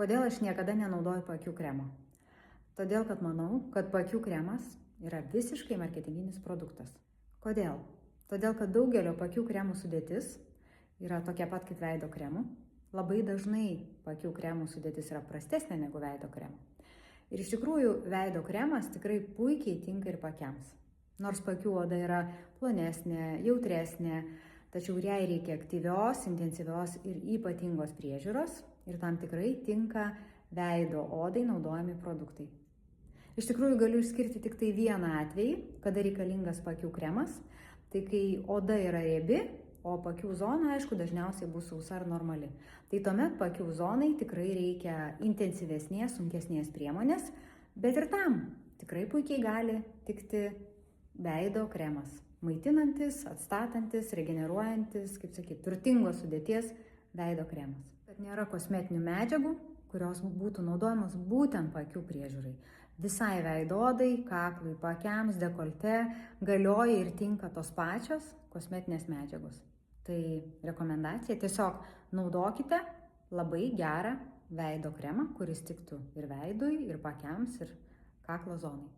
Kodėl aš niekada nenaudoju paakių kremo? Todėl, kad manau, kad paakių kremas yra visiškai marketinginis produktas. Kodėl? Todėl, kad daugelio paakių kremų sudėtis yra tokia pat kaip veido kremų. Labai dažnai paakių kremų sudėtis yra prastesnė negu veido kremų. Ir iš tikrųjų veido kremas tikrai puikiai tinka ir paakiams. Nors paakių oda yra plonesnė, jautresnė, tačiau jai reikia aktyvios, intensyvios ir ypatingos priežiūros ir tam tikrai tinka veido odai naudojami produktai. Iš tikrųjų galiu išskirti tik tai vieną atvejį, kada reikalingas paakių kremas, tai kai oda yra riebi, o paakių zona, aišku, dažniausiai bus sausa ar normali. Tai tuomet paakių zonai tikrai reikia intensyvesnės, sunkesnės priemonės, bet ir tam tikrai puikiai gali tikti veido kremas. Maitinantis, atstatantis, regeneruojantis, kaip sakyti, turtingos sudėties veido kremas. Kad nėra kosmetinių medžiagų, kurios būtų naudojamos būtent paakių priežiūrai. Visai veido odai, kaklui, paakiams, dekolte galioja ir tinka tos pačios kosmetinės medžiagos. Tai rekomendacija, tiesiog naudokite labai gerą veido kremą, kuris tiktų ir veidui, ir paakiams, ir kaklo zonai.